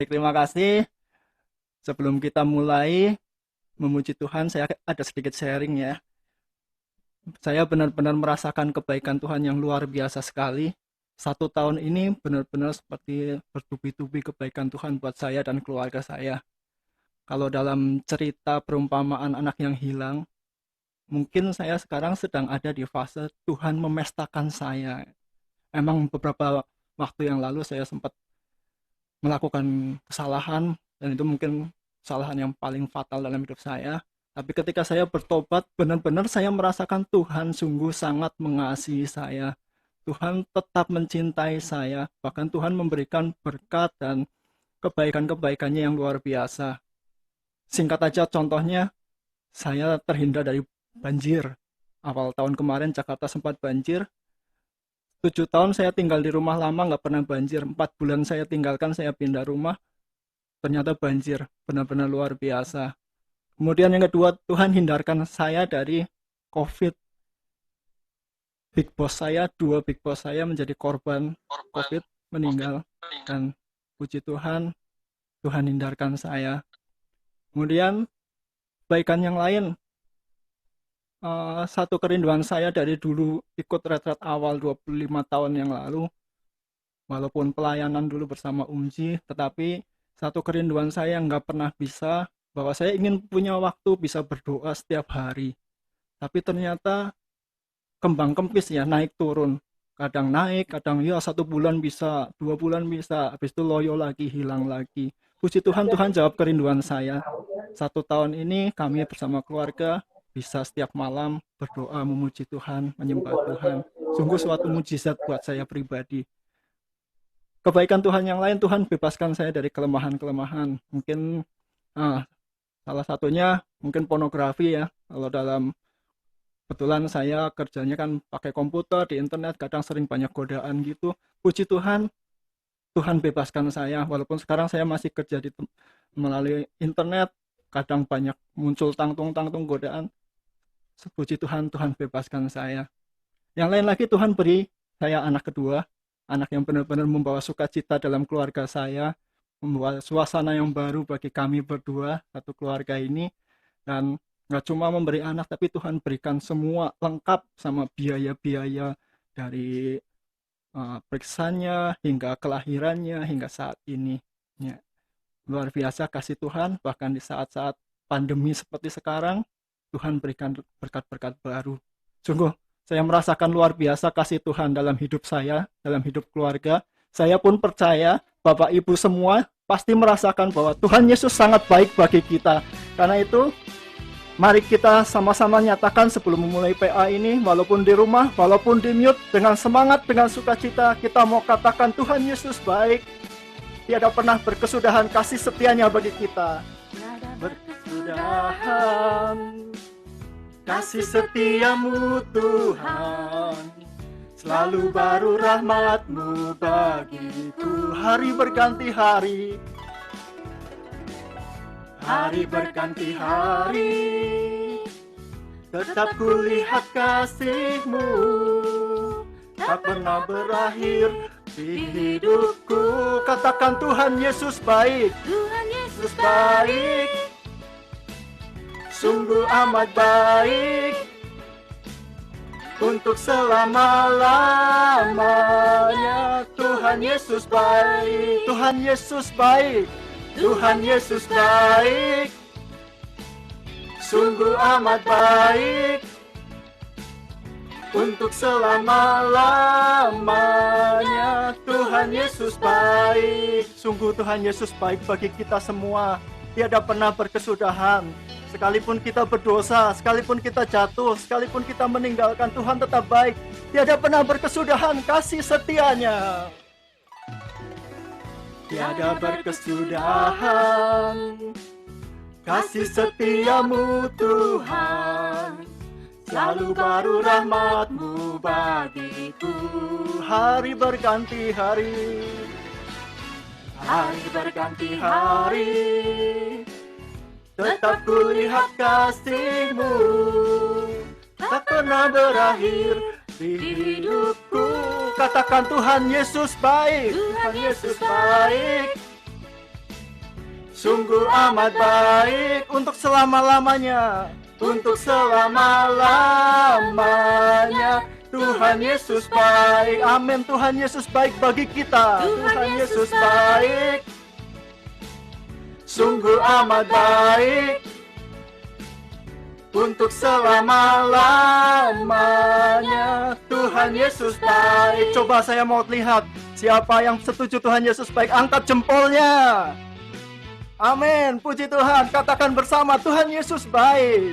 Terima kasih. Sebelum kita mulai memuji Tuhan, saya ada sedikit sharing ya. Saya benar-benar merasakan kebaikan Tuhan yang luar biasa sekali. 1 tahun ini benar-benar seperti bertubi-tubi kebaikan Tuhan buat saya dan keluarga saya. Kalau dalam cerita perumpamaan anak yang hilang, mungkin saya sekarang sedang ada di fase Tuhan memestakan saya. Emang beberapa waktu yang lalu saya sempat melakukan kesalahan, dan itu mungkin kesalahan yang paling fatal dalam hidup saya. Tapi ketika saya bertobat, benar-benar saya merasakan Tuhan sungguh sangat mengasihi saya. Tuhan tetap mencintai saya, bahkan Tuhan memberikan berkat dan kebaikan-kebaikannya yang luar biasa. Singkat aja contohnya, saya terhindar dari banjir. Awal tahun kemarin Jakarta sempat banjir. 7 tahun saya tinggal di rumah lama nggak pernah banjir. 4 bulan saya tinggalkan, saya pindah rumah, ternyata banjir. Benar-benar luar biasa. Kemudian yang kedua, Tuhan hindarkan saya dari COVID. Big boss saya, 2 big boss saya menjadi korban COVID, meninggal. Dan puji Tuhan, Tuhan hindarkan saya. Kemudian, kebaikan yang lain, satu kerinduan saya dari dulu ikut retret awal 25 tahun yang lalu, walaupun pelayanan dulu bersama Umji, tetapi satu kerinduan saya yang nggak pernah bisa, bahwa saya ingin punya waktu bisa berdoa setiap hari. Tapi ternyata kembang kempis ya, naik turun. Kadang naik, kadang ya 1 bulan bisa, 2 bulan bisa, habis itu loyo lagi, hilang lagi. Puji Tuhan, Tuhan jawab kerinduan saya. 1 tahun ini kami bersama keluarga bisa setiap malam berdoa, memuji Tuhan, menyembah Tuhan. Sungguh suatu mujizat buat saya pribadi. Kebaikan Tuhan yang lain, Tuhan bebaskan saya dari kelemahan-kelemahan. Mungkin salah satunya mungkin pornografi ya. Kalau dalam kebetulan saya kerjanya kan pakai komputer di internet, kadang sering banyak godaan gitu. Puji Tuhan, Tuhan bebaskan saya. Walaupun sekarang saya masih kerja melalui internet, kadang banyak muncul tangtung-tangtung godaan. Puji Tuhan, Tuhan bebaskan saya. Yang lain lagi, Tuhan beri saya anak kedua, anak yang benar-benar membawa sukacita dalam keluarga saya, membawa suasana yang baru bagi kami berdua, satu keluarga ini. Dan nggak cuma memberi anak, tapi Tuhan berikan semua lengkap sama biaya-biaya dari periksanya hingga kelahirannya hingga saat ini. Ya, luar biasa kasih Tuhan, bahkan di saat-saat pandemi seperti sekarang, Tuhan berikan berkat-berkat baru. Sungguh, saya merasakan luar biasa kasih Tuhan dalam hidup saya, dalam hidup keluarga. Saya pun percaya, Bapak Ibu semua pasti merasakan bahwa Tuhan Yesus sangat baik bagi kita. Karena itu, mari kita sama-sama nyatakan sebelum memulai PA ini, walaupun di rumah, walaupun di mute, dengan semangat, dengan sukacita, kita mau katakan Tuhan Yesus baik. Tiada pernah berkesudahan kasih setianya bagi kita. Berkesudahan kasih setiamu Tuhan, selalu baru rahmatmu bagiku. Hari berganti hari, hari berganti hari, tetap kulihat kasih-Mu, tak pernah berakhir di hidupku. Katakan Tuhan Yesus baik, Tuhan Yesus baik, sungguh amat baik, untuk selama-lamanya. Tuhan Yesus baik, Tuhan Yesus baik, Tuhan Yesus baik, sungguh amat baik, untuk selama-lamanya. Tuhan Yesus baik. Sungguh Tuhan Yesus baik bagi kita semua. Tiada pernah berkesudahan. Sekalipun kita berdosa, sekalipun kita jatuh, sekalipun kita meninggalkan, Tuhan tetap baik. Tiada pernah berkesudahan kasih setianya. Tiada berkesudahan kasih setiamu Tuhan, selalu baru rahmatmu bagiku. Hari berganti hari, hari berganti hari, tetap kulihat kasih-Mu, tak pernah berakhir di hidupku. Katakan Tuhan Yesus baik, Tuhan Yesus baik, Sungguh amat baik untuk selama-lamanya, untuk selama-lamanya. Tuhan Yesus baik, amin. Tuhan Yesus baik bagi kita. Tuhan Yesus baik, sungguh amat baik untuk selama-lamanya. Tuhan Yesus baik. Coba saya mau lihat siapa yang setuju Tuhan Yesus baik, angkat jempolnya. Amin, puji Tuhan. Katakan bersama, Tuhan Yesus baik.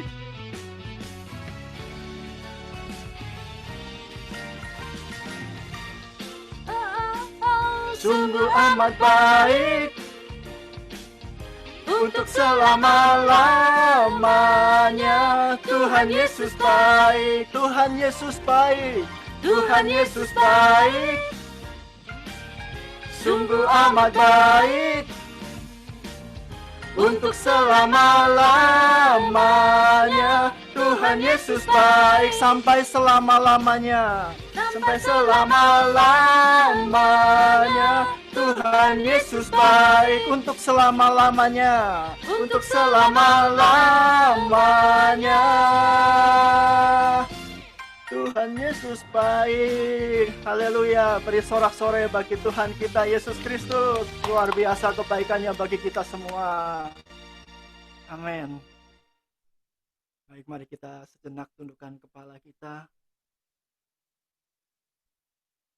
Sungguh amat baik untuk selama-lamanya. Tuhan Yesus baik, Tuhan Yesus baik, Tuhan Yesus baik, sungguh amat baik untuk selama-lamanya. Tuhan Yesus baik sampai selama-lamanya, sampai selama-lamanya. Tuhan Yesus baik untuk selama-lamanya, untuk selama-lamanya. Tuhan Yesus baik. Haleluya. Beri sorak-sorai bagi Tuhan kita Yesus Kristus. Luar biasa kebaikannya bagi kita semua. Amin. Baik, mari kita sejenak tundukkan kepala kita.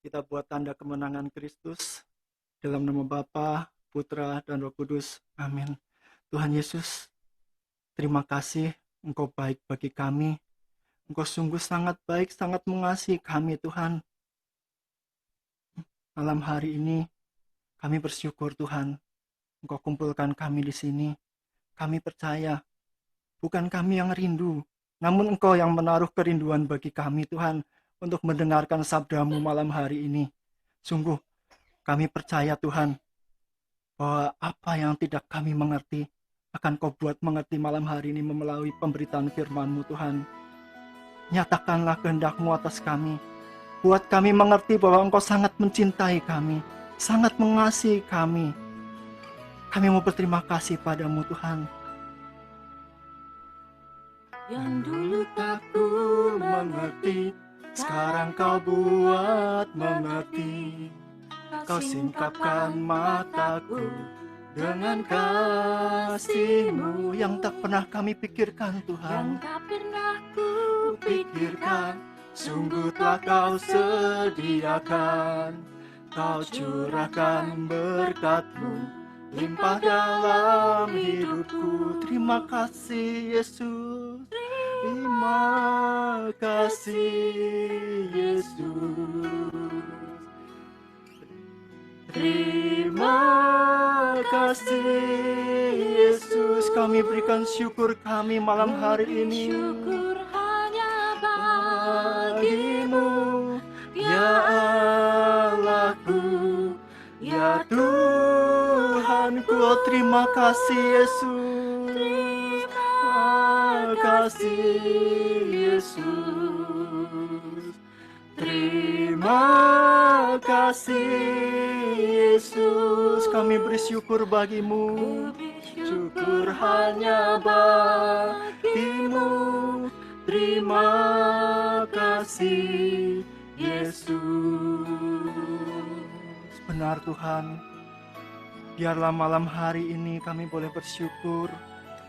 Kita buat tanda kemenangan Kristus. Dalam nama Bapa, Putra, dan Roh Kudus. Amin. Tuhan Yesus, terima kasih. Engkau baik bagi kami. Engkau sungguh sangat baik, sangat mengasihi kami, Tuhan. Malam hari ini, kami bersyukur, Tuhan. Engkau kumpulkan kami di sini. Kami percaya, bukan kami yang rindu, namun Engkau yang menaruh kerinduan bagi kami, Tuhan, untuk mendengarkan sabda-Mu malam hari ini. Sungguh, kami percaya, Tuhan, bahwa apa yang tidak kami mengerti, akan Kau buat mengerti malam hari ini melalui pemberitaan firman-Mu, Tuhan. Nyatakanlah kehendak-Mu atas kami. Buat kami mengerti bahwa Engkau sangat mencintai kami, sangat mengasihi kami. Kami mau berterima kasih padamu, Tuhan. Yang dulu tak ku mengerti, sekarang Kau buat mengerti. Kau singkapkan mataku dengan kasih-Mu yang tak pernah kami pikirkan, Tuhan. Yang tak pernah ku pikirkan, sungguh telah Kau sediakan. Kau curahkan berkat-Mu limpah dalam hidupku. Terima kasih Yesus, terima kasih Yesus, terima kasih Yesus. Kami berikan syukur kami malam hari ini. Syukur hanya bagi-Mu, ya Allahku, ya Tuhanku. Terima kasih Yesus, terima kasih Yesus, terima kasih Yesus. Kami beri syukur bagi-Mu, syukur hanya bagi-Mu. Terima kasih Yesus. Benar Tuhan, biarlah malam hari ini kami boleh bersyukur,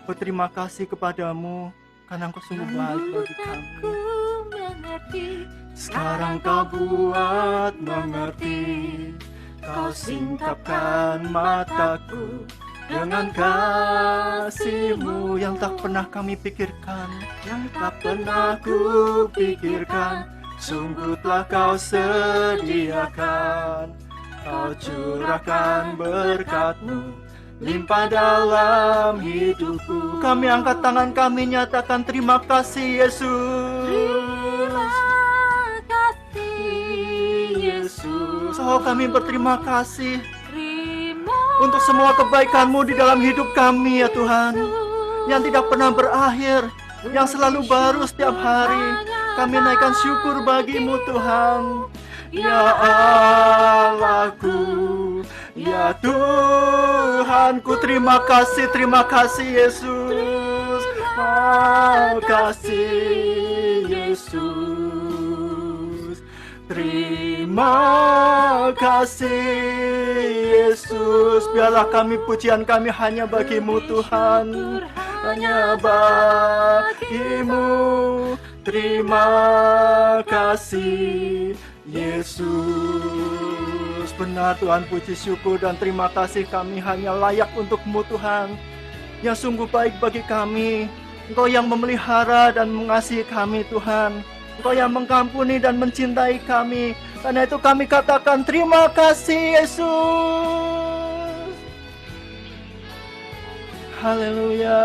berterima kasih kepadamu, karena Engkau sungguh baik bagi kami. Sekarang Kau buat mengerti, Kau singkapkan mataku dengan kasih-Mu yang tak pernah kami pikirkan, yang tak pernah ku pikirkan. Sungguh telah Kau sediakan. Kau curahkan berkat-Mu limpah dalam hidupku. Kami angkat tangan, kami nyatakan terima kasih Yesus. Terima kasih Yesus. Oh, kami berterima kasih untuk semua kebaikan-Mu di dalam hidup kami ya Tuhan, yang tidak pernah berakhir, yang selalu baru setiap hari. Kami naikkan syukur bagi-Mu Tuhan. Ya Allahku, Ya Tuhanku, terima kasih Yesus. Terima kasih Yesus. Terima kasih Yesus. Biarlah pujian kami hanya bagimu Tuhan. Hanya bagimu. Terima kasih Yesus. Benar Tuhan, puji syukur dan terima kasih kami hanya layak untuk-Mu Tuhan, yang sungguh baik bagi kami. Engkau yang memelihara dan mengasihi kami Tuhan. Engkau yang mengampuni dan mencintai kami. Karena itu kami katakan terima kasih Yesus. Haleluya.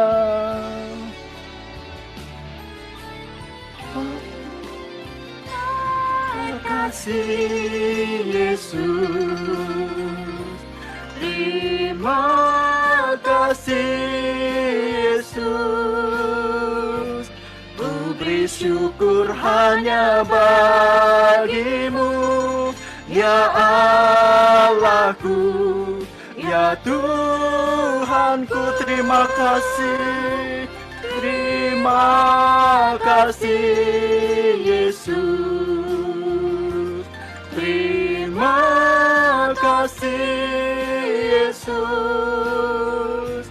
Terima kasih Yesus. Terima kasih Yesus. Ku beri syukur hanya bagimu, ya Allahku, ya Tuhanku. Terima kasih. Terima kasih Yesus. Terima kasih Yesus.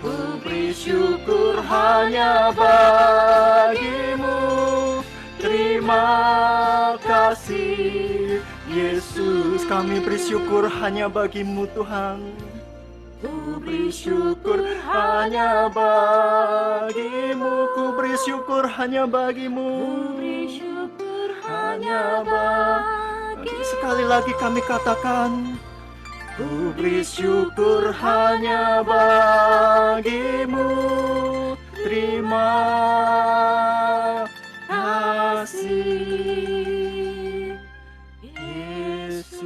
Ku beri syukur hanya bagimu. Terima kasih Yesus. Kami beri syukur hanya bagimu Tuhan. Ku beri syukur hanya bagimu. Ku beri syukur hanya bagimu. Hanya bagimu. Sekali lagi kami katakan, ku beri syukur hanya bagimu. Terima kasih Yesus.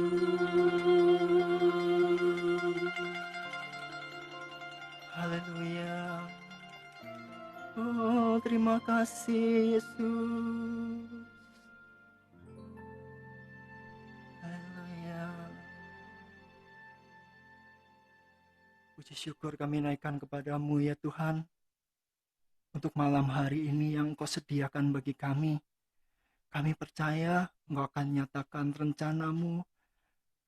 Haleluya. Oh, terima kasih Yesus. Haleluya. Puji syukur kami naikkan kepadamu ya Tuhan, untuk malam hari ini yang Engkau sediakan bagi kami. Kami percaya Engkau akan nyatakan rencanamu,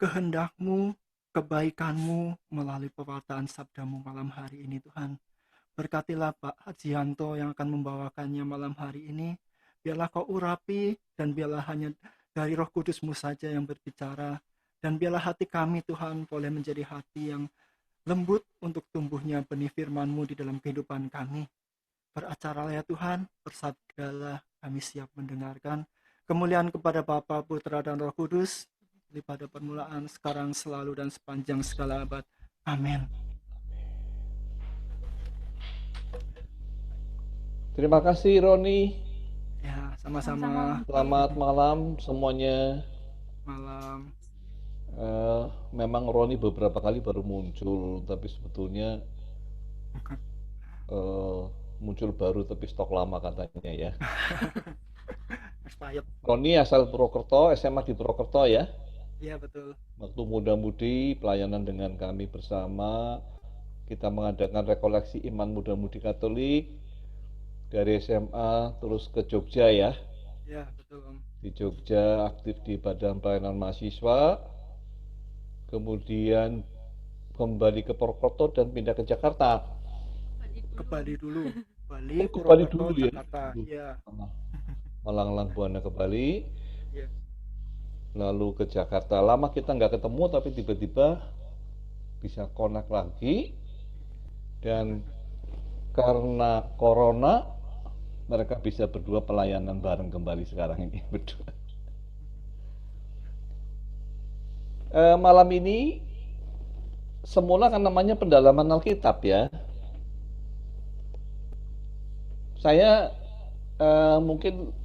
kehendakmu, kebaikanmu melalui pewartaan sabdamu malam hari ini Tuhan. Berkatilah Pak Hajianto yang akan membawakannya malam hari ini. Biarlah Kau urapi dan biarlah hanya dari Roh Kudus-Mu saja yang berbicara. Dan biarlah hati kami Tuhan boleh menjadi hati yang lembut untuk tumbuhnya benih firman-Mu di dalam kehidupan kami. Beracaralah ya Tuhan, bersabdalah, kami siap mendengarkan. Kemuliaan kepada Bapa, Putra, dan Roh Kudus, pada permulaan, sekarang, selalu, dan sepanjang segala abad. Amin. Terima kasih Roni. Ya, sama-sama. Selamat malam semuanya. Malam. Memang Roni beberapa kali baru muncul, tapi sebetulnya muncul baru tapi stok lama katanya ya. Roni asal Purwokerto, SMA di Purwokerto ya? Iya betul. Waktu muda-mudi pelayanan dengan kami bersama, kita mengadakan rekoleksi iman muda-mudi Katolik dari SMA terus ke Jogja ya. Iya betul Om. Di Jogja aktif di Badan Pelayanan Mahasiswa, kemudian kembali ke Purwokerto dan pindah ke Jakarta. Ke Bali dulu. Bali, Purwokerto, dulu Jakarta. Iya. Malang-Malang Buana ke Bali. Iya. Lalu ke Jakarta. Lama kita nggak ketemu, tapi tiba-tiba bisa connect lagi. Dan karena corona, mereka bisa berdua pelayanan bareng kembali sekarang ini berdua. Malam ini semula kan namanya pendalaman Alkitab ya. Saya mungkin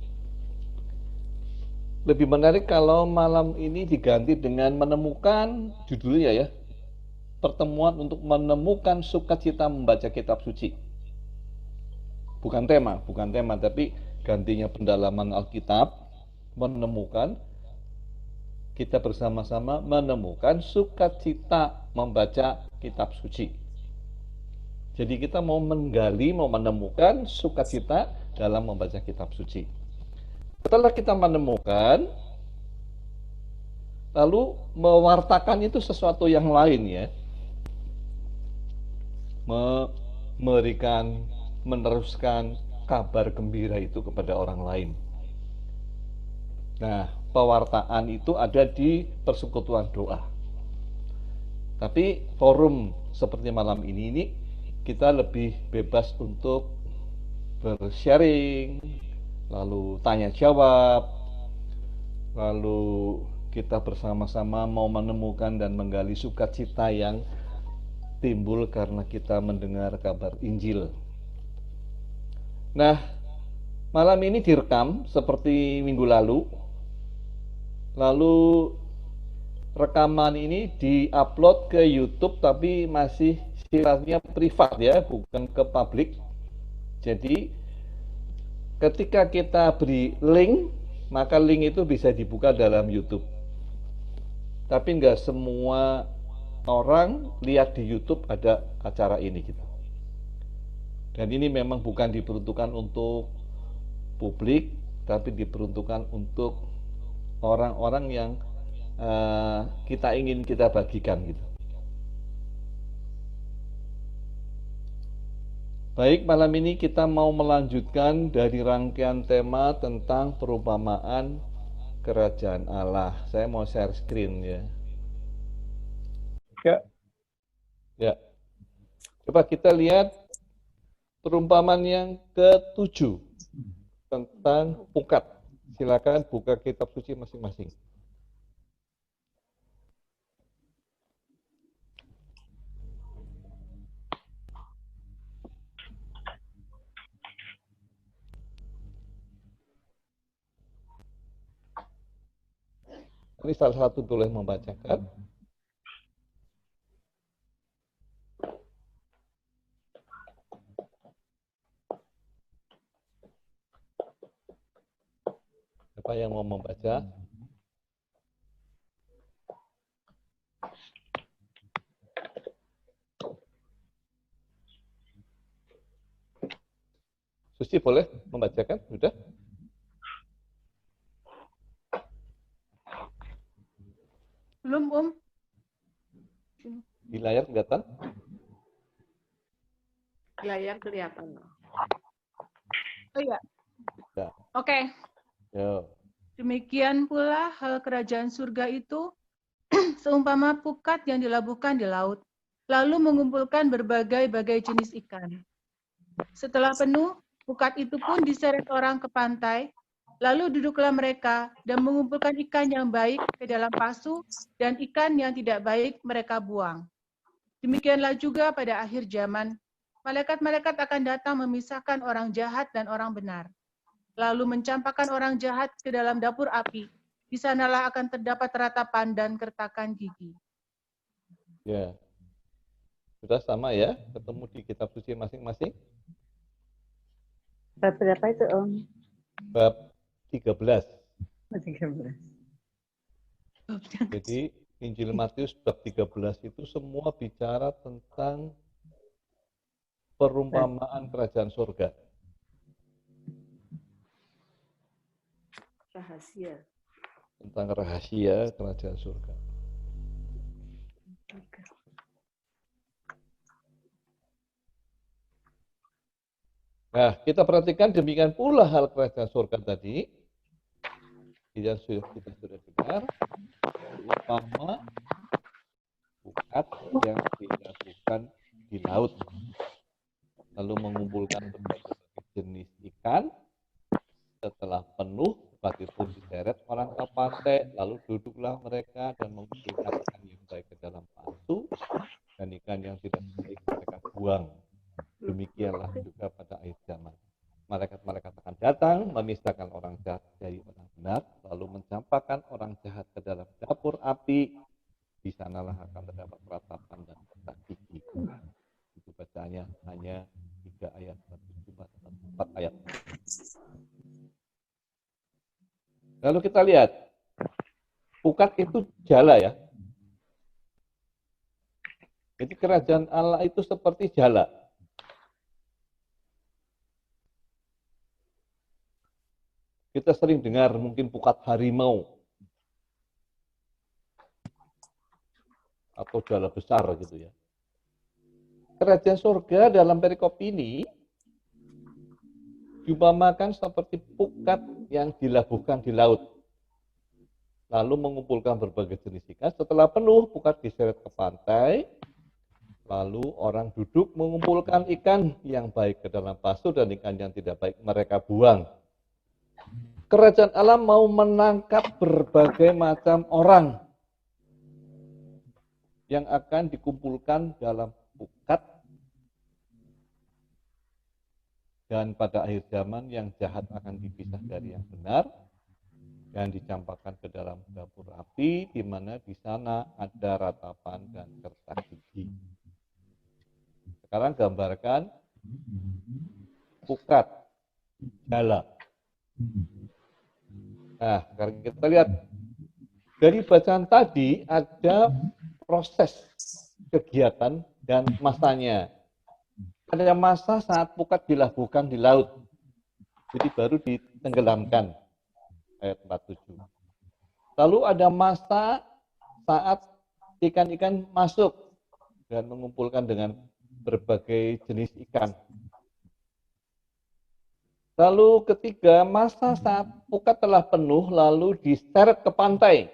lebih menarik kalau malam ini diganti dengan menemukan, judulnya ya, pertemuan untuk menemukan sukacita membaca kitab suci. Bukan tema, tapi gantinya pendalaman Alkitab, menemukan kita bersama-sama menemukan sukacita membaca kitab suci. Jadi kita mau menggali, mau menemukan sukacita dalam membaca kitab suci. Setelah kita menemukan, lalu mewartakan itu sesuatu yang lain ya. Memberikan, meneruskan kabar gembira itu kepada orang lain. Nah, pewartaan itu ada di persekutuan doa. Tapi forum seperti malam ini kita lebih bebas untuk bersharing, lalu tanya jawab, lalu kita bersama-sama mau menemukan dan menggali sukacita yang timbul karena kita mendengar kabar Injil. Nah, malam ini direkam seperti minggu lalu. Lalu rekaman ini diupload ke YouTube tapi masih sifatnya privat ya, bukan ke publik. Jadi ketika kita beri link, maka link itu bisa dibuka dalam YouTube. Tapi nggak semua orang lihat di YouTube ada acara ini gitu. Dan ini memang bukan diperuntukkan untuk publik, tapi diperuntukkan untuk orang-orang yang kita ingin kita bagikan gitu. Baik, malam ini kita mau melanjutkan dari rangkaian tema tentang perumpamaan kerajaan Allah. Saya mau share screen ya. Ya. Coba kita lihat perumpamaan yang ke-7 tentang pukat. Silakan buka kitab suci masing-masing. Ini salah satu boleh membacakan. Siapa yang mau membaca? Susi boleh membacakan? Sudah? Belum, Om. Di layar kelihatan? Di layar kelihatan. Oh iya. Ya. Oke. Yo. Demikian pula hal kerajaan surga itu seumpama pukat yang dilabuhkan di laut, lalu mengumpulkan berbagai-bagai jenis ikan. Setelah penuh, pukat itu pun diseret orang ke pantai, lalu duduklah mereka dan mengumpulkan ikan yang baik ke dalam pasu dan ikan yang tidak baik mereka buang. Demikianlah juga pada akhir zaman, malaikat-malaikat akan datang memisahkan orang jahat dan orang benar, lalu mencampakkan orang jahat ke dalam dapur api. Di sanalah akan terdapat ratapan dan kertakan gigi. Ya. Sudah sama ya? Ketemu di kitab suci masing-masing? Bab berapa itu, Om? Bab 13. 13. Jadi Injil Matius bab 13 itu semua bicara tentang perumpamaan kerajaan surga. Rahasia. Tentang rahasia kerajaan surga. Nah, kita perhatikan demikian pula hal kerajaan surga tadi. Yang kita sudah dengar. Umpama pukat yang dilakukan di laut. Lalu mengumpulkan berbagai jenis ikan. Setelah penuh, pukat itu diseret orang ke pantai. Lalu duduklah mereka dan mengumpulkan ikan yang baik ke dalam pasu. Dan ikan yang tidak baik mereka buang. Demikianlah juga pada akhir zaman. Malaikat-malaikat akan datang, memisahkan orang jahat dari orang benar, lalu mencampakkan orang jahat ke dalam dapur api. Di sanalah akan terdapat ratapan dan kertas gigi. Itu bacanya hanya 3 ayat, 4 ayat. Lalu kita lihat pukat itu jala ya. Jadi kerajaan Allah itu seperti jala. Kita sering dengar mungkin pukat harimau atau jala besar gitu ya. Kerajaan surga dalam perikop ini diumpamakan seperti pukat yang dilabuhkan di laut, lalu mengumpulkan berbagai jenis ikan. Setelah penuh, pukat diseret ke pantai, lalu orang duduk mengumpulkan ikan yang baik ke dalam pasu dan ikan yang tidak baik mereka buang. Kerajaan Allah mau menangkap berbagai macam orang yang akan dikumpulkan dalam pukat, dan pada akhir zaman yang jahat akan dipisah dari yang benar dan dicampakkan ke dalam dapur api, di mana di sana ada ratapan dan kertas gigi. Sekarang gambarkan pukat jala. Nah, sekarang kita lihat dari bacaan tadi ada proses kegiatan dan masanya. Ada masa saat pukat dilabuhkan di laut, jadi baru ditenggelamkan, ayat 47. Lalu ada masa saat ikan-ikan masuk dan mengumpulkan dengan berbagai jenis ikan. Lalu ketiga, masa saat pukat telah penuh lalu diseret ke pantai.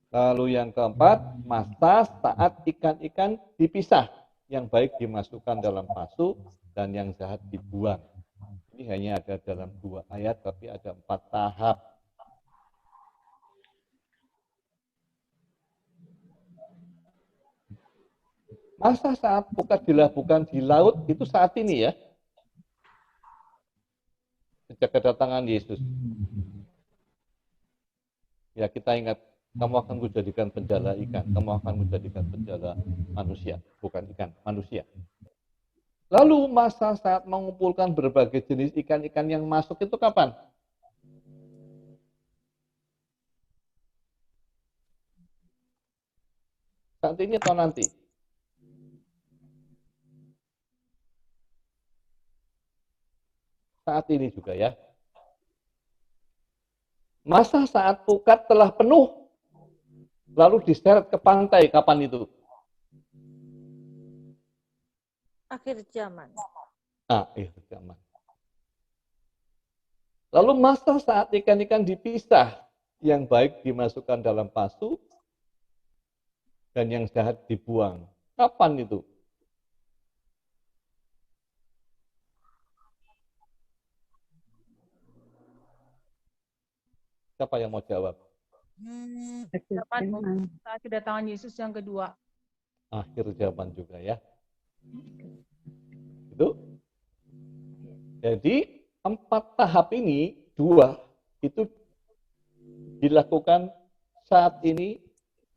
Lalu yang keempat, masa saat ikan-ikan dipisah, yang baik dimasukkan dalam pasu dan yang jahat dibuang. Ini hanya ada dalam 2 ayat, tapi ada 4 tahap. Masa saat pukat dilabuhkan di laut itu saat ini ya, sejak kedatangan Yesus. Ya, kita ingat, kamu akan kujadikan penjala ikan, kamu akan kujadikan penjala manusia, bukan ikan, manusia. Lalu masa saat mengumpulkan berbagai jenis ikan-ikan yang masuk itu kapan? Saat ini atau nanti? Saat ini juga ya. Masa saat pukat telah penuh lalu diseret ke pantai, kapan itu? Akhir zaman. Akhir zaman. Lalu masa saat ikan-ikan dipisah, yang baik dimasukkan dalam pasu dan yang jahat dibuang. Kapan itu? Siapa yang mau jawab? Akhir zaman. Saat kedatangan Yesus yang kedua. Akhir zaman juga ya. Itu. Jadi 4 tahap ini, 2 itu dilakukan saat ini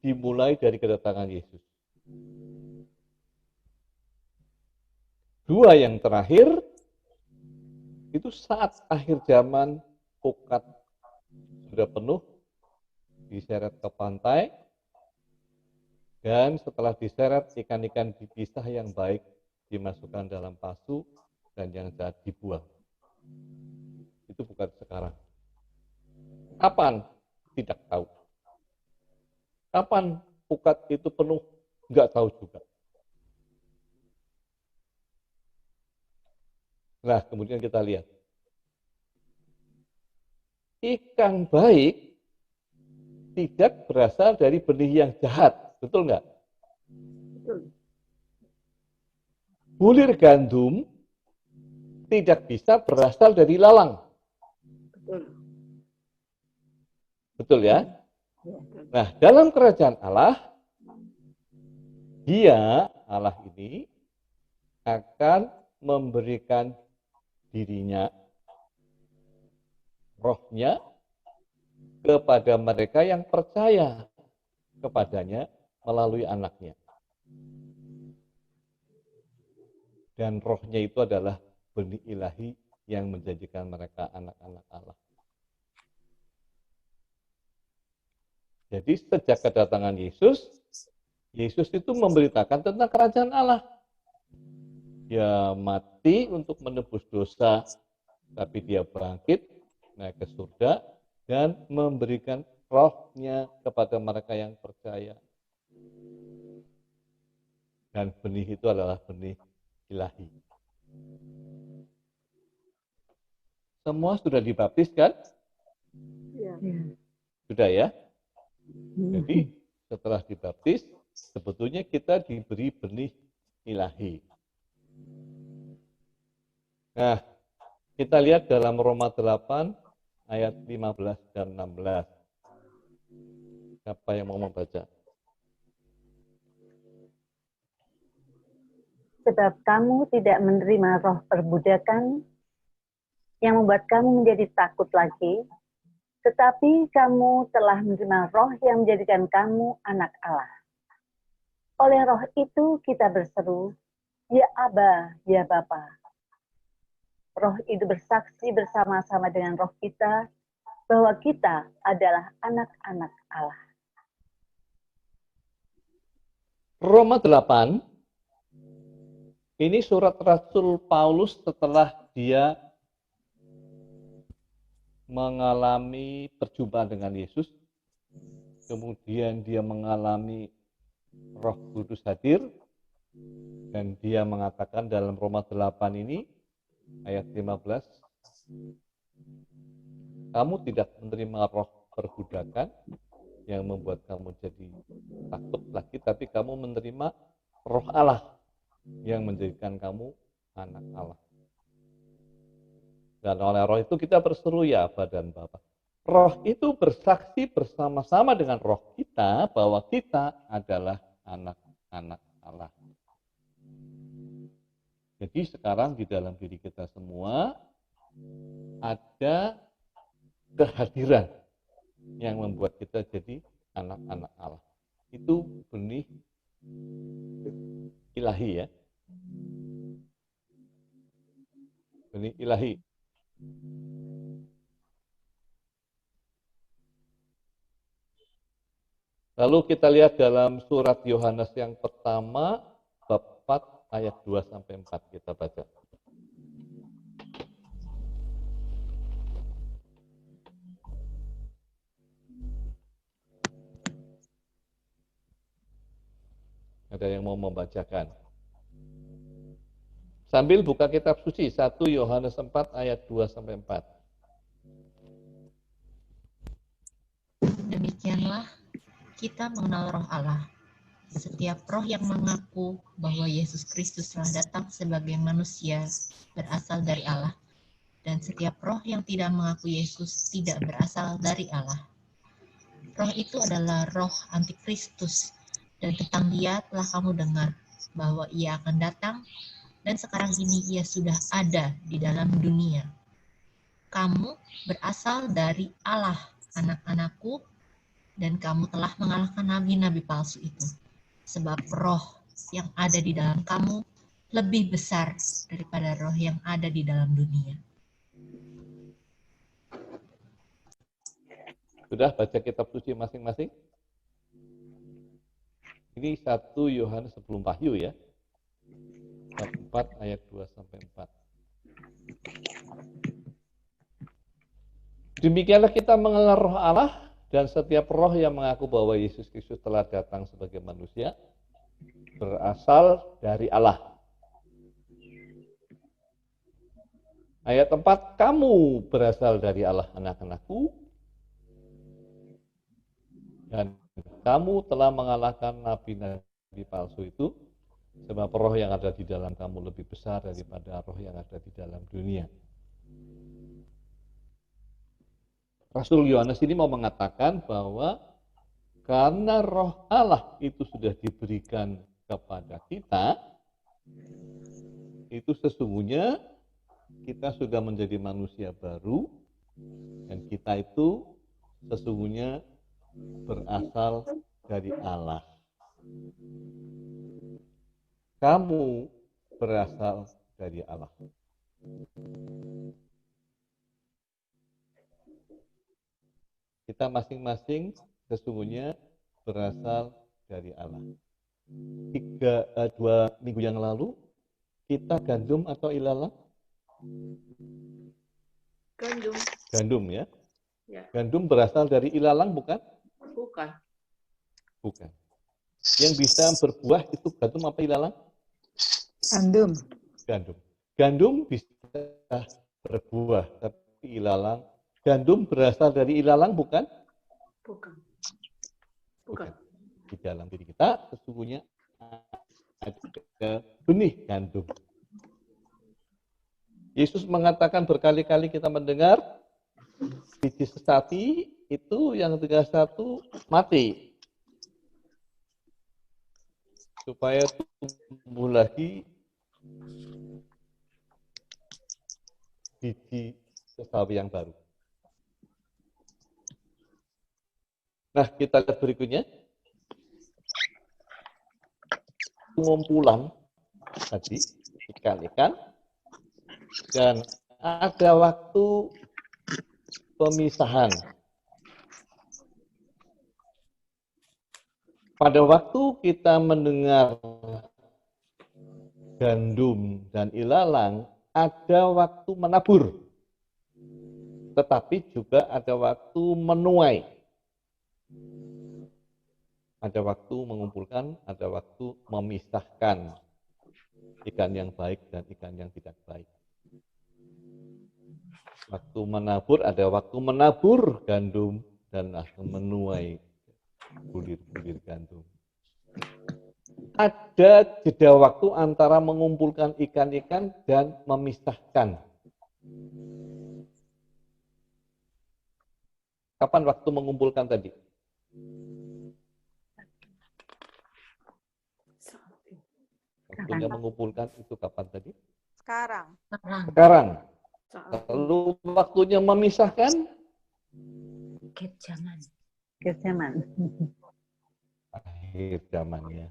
dimulai dari kedatangan Yesus. 2 yang terakhir itu saat akhir zaman pukat sudah penuh, diseret ke pantai, dan setelah diseret ikan-ikan dipisah yang baik dimasukkan dalam pasu dan yang jahat dibuang. Itu bukan sekarang. Kapan? Tidak tahu. Kapan pukat itu penuh? Enggak tahu juga. Nah, kemudian kita lihat. Ikan baik tidak berasal dari benih yang jahat. Betul nggak? Betul. Bulir gandum tidak bisa berasal dari lalang. Betul. Betul ya? Ya. Nah, dalam kerajaan Allah, Dia, Allah ini, akan memberikan dirinya, rohnya, kepada mereka yang percaya kepadanya melalui anaknya. Dan rohnya itu adalah benih ilahi yang menjadikan mereka anak-anak Allah. Jadi sejak kedatangan Yesus, Yesus itu memberitakan tentang kerajaan Allah. Dia mati untuk menebus dosa, tapi dia bangkit, naik ke surga, dan memberikan rohnya kepada mereka yang percaya. Dan benih itu adalah benih ilahi. Semua sudah dibaptis kan? Ya. Sudah ya? Jadi setelah dibaptis, sebetulnya kita diberi benih ilahi. Nah, kita lihat dalam Roma 8 ayat 15 dan 16. Siapa yang mau membaca? Sebab kamu tidak menerima roh perbudakan yang membuat kamu menjadi takut lagi, tetapi kamu telah menerima roh yang menjadikan kamu anak Allah. Oleh roh itu kita berseru, ya Aba, ya Bapa. Roh itu bersaksi bersama-sama dengan roh kita bahwa kita adalah anak-anak Allah. Roma 8, ini surat Rasul Paulus setelah dia mengalami perjumpaan dengan Yesus, kemudian dia mengalami Roh Kudus hadir, dan dia mengatakan dalam Roma 8 ini, ayat 15, kamu tidak menerima roh perbudakan yang membuat kamu jadi takut lagi, tapi kamu menerima roh Allah yang menjadikan kamu anak Allah. Dan oleh roh itu kita berseru ya Aba dan Bapa. Roh itu bersaksi bersama-sama dengan roh kita bahwa kita adalah anak-anak Allah. Jadi sekarang di dalam diri kita semua ada kehadiran yang membuat kita jadi anak-anak Allah. Itu benih ilahi ya. Benih ilahi. Lalu kita lihat dalam surat Yohanes yang pertama, bab 4 ayat 2 sampai 4 kita baca. Ada yang mau membacakan? Sambil buka kitab suci 1 Yohanes 4 ayat 2 sampai 4. Demikianlah kita mengenal roh Allah. Setiap roh yang mengaku bahwa Yesus Kristus telah datang sebagai manusia berasal dari Allah. Dan setiap roh yang tidak mengaku Yesus tidak berasal dari Allah. Roh itu adalah roh antikristus. Dan tentang dia telah kamu dengar bahwa ia akan datang, dan sekarang ini ia sudah ada di dalam dunia. Kamu berasal dari Allah, anak-anakku, dan kamu telah mengalahkan nabi-nabi palsu itu. Sebab roh yang ada di dalam kamu lebih besar daripada roh yang ada di dalam dunia. Sudah baca kitab suci masing-masing? Ini 1 Yohanes sebelum Wahyu ya. Bab 4 ayat 2 sampai 4. Demikianlah kita mengenal roh Allah, dan setiap roh yang mengaku bahwa Yesus Kristus telah datang sebagai manusia berasal dari Allah. Ayat 4, kamu berasal dari Allah, anak-anakku, dan kamu telah mengalahkan nabi-nabi palsu itu, sebab roh yang ada di dalam kamu lebih besar daripada roh yang ada di dalam dunia. Rasul Yohanes ini mau mengatakan bahwa karena roh Allah itu sudah diberikan kepada kita, itu sesungguhnya kita sudah menjadi manusia baru, dan kita itu sesungguhnya berasal dari Allah. Kamu berasal dari Allah. Kita masing-masing sesungguhnya berasal dari Allah. 2 minggu yang lalu kita gandum atau ilalang? Gandum. Gandum ya. Ya. Gandum berasal dari ilalang bukan? Bukan. Bukan. Yang bisa berbuah itu gandum apa ilalang? Gandum. Gandum. Gandum bisa berbuah, tapi ilalang. Gandum berasal dari ilalang bukan? Bukan. Bukan. Di dalam diri kita sesungguhnya ada benih gandum. Yesus mengatakan berkali-kali kita mendengar biji sesati itu yang 31 mati. Supaya tumbuh lagi biji sesawi yang baru. Nah, kita lihat berikutnya. Pengumpulan tadi ikan-ikan dan ada waktu pemisahan. Pada waktu kita mendengar gandum dan ilalang, ada waktu menabur. Tetapi juga ada waktu menuai. Ada waktu mengumpulkan, ada waktu memisahkan ikan yang baik dan ikan yang tidak baik. Waktu menabur, ada waktu menabur gandum dan menuai bulir-bulir gandum. Ada jeda waktu antara mengumpulkan ikan-ikan dan memisahkan. Kapan waktu mengumpulkan tadi? Waktunya mengumpulkan itu kapan tadi? Sekarang. Sekarang. Lalu waktunya memisahkan? Akhir zaman. Akhir zaman. Akhir zamannya.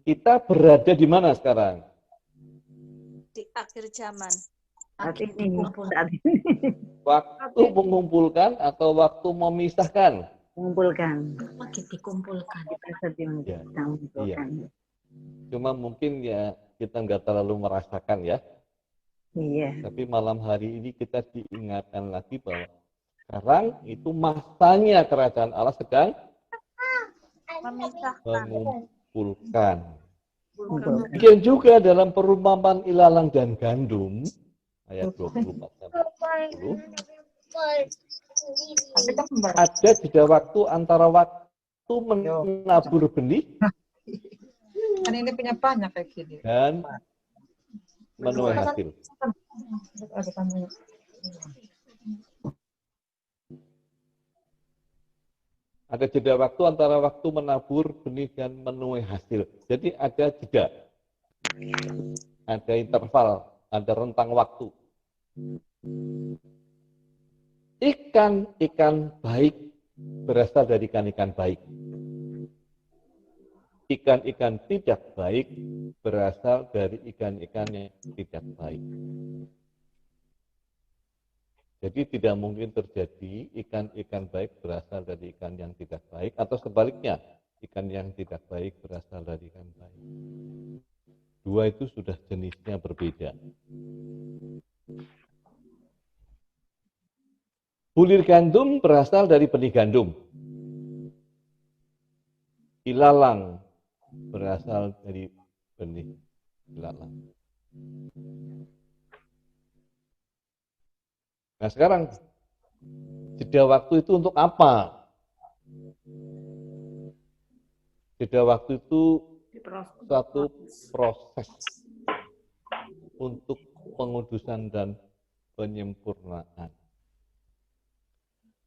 Kita berada di mana sekarang? Di akhir zaman. Saat ini. Saat ini. Waktu mengumpulkan atau waktu memisahkan? Mengumpulkan. Lagi dikumpulkan. Kita sedang Ya. mengumpulkan. Cuma mungkin ya kita nggak terlalu merasakan ya. Iya. Tapi malam hari ini kita diingatkan lagi bahwa sekarang itu masanya kerajaan Allah sedang Memisahkan. mengumpulkan. Mengumpulkan. Demikian juga dalam perumpamaan ilalang dan gandum ayat 24 sampai 30 ada jeda waktu antara waktu menabur benih Kan ini punya banyak kayak gini. dan menuai hasil. Ada jeda waktu antara waktu menabur benih dan menuai hasil. Jadi ada jeda. Ada interval, ada rentang waktu. Ikan-ikan baik berasal dari ikan-ikan baik. Ikan-ikan tidak baik berasal dari ikan-ikan yang tidak baik. Jadi tidak mungkin terjadi ikan-ikan baik berasal dari ikan yang tidak baik atau sebaliknya, ikan yang tidak baik berasal dari ikan baik. Dua itu sudah jenisnya berbeda. Bulir gandum berasal dari benih gandum. Ilalang berasal dari benih ilalang. Nah sekarang, jeda waktu itu untuk apa? Jeda waktu itu suatu proses untuk pengudusan dan penyempurnaan.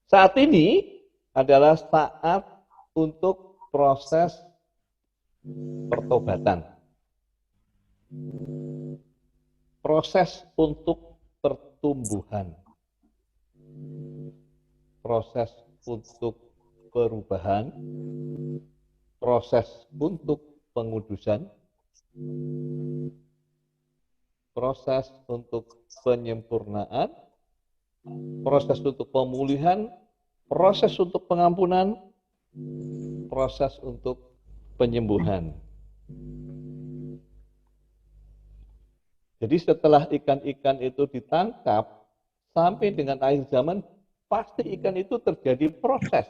Saat ini adalah saat untuk proses pertobatan. Proses untuk pertumbuhan. Proses untuk perubahan, proses untuk pengudusan, proses untuk penyempurnaan, proses untuk pemulihan, proses untuk pengampunan, proses untuk penyembuhan. Jadi setelah ikan-ikan itu ditangkap, sampai dengan akhir zaman, pasti ikan itu terjadi proses.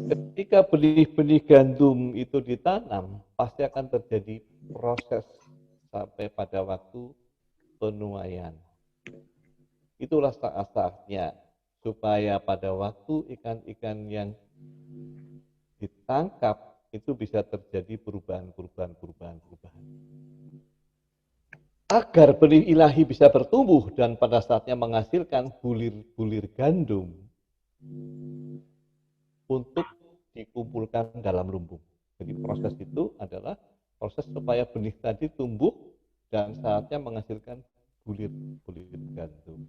Ketika benih-benih gandum itu ditanam, pasti akan terjadi proses sampai pada waktu penuaian. Itulah saat-saatnya supaya pada waktu ikan-ikan yang ditangkap itu bisa terjadi perubahan. Agar benih ilahi bisa bertumbuh dan pada saatnya menghasilkan bulir-bulir gandum untuk dikumpulkan dalam lumbung. Jadi proses itu adalah proses supaya benih tadi tumbuh dan saatnya menghasilkan bulir-bulir gandum.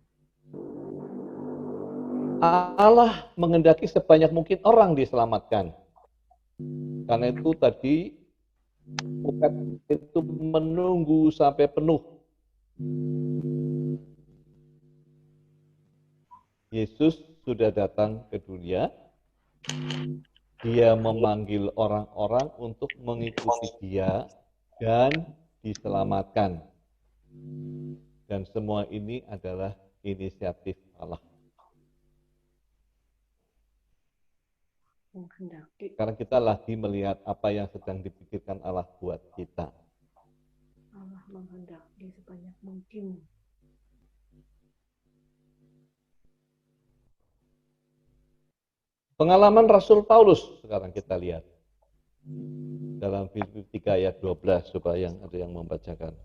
Allah menghendaki sebanyak mungkin orang diselamatkan. Karena itu tadi umat itu menunggu sampai penuh. Yesus sudah datang ke dunia. Dia memanggil orang-orang untuk mengikuti Dia dan diselamatkan. Dan semua ini adalah inisiatif Allah. Sekarang kita lagi melihat apa yang sedang dipikirkan Allah buat kita. Allah menghendaki sebanyak mungkin. Pengalaman Rasul Paulus sekarang kita lihat. Dalam Filipi 3 ayat 12, supaya ada yang membacakan.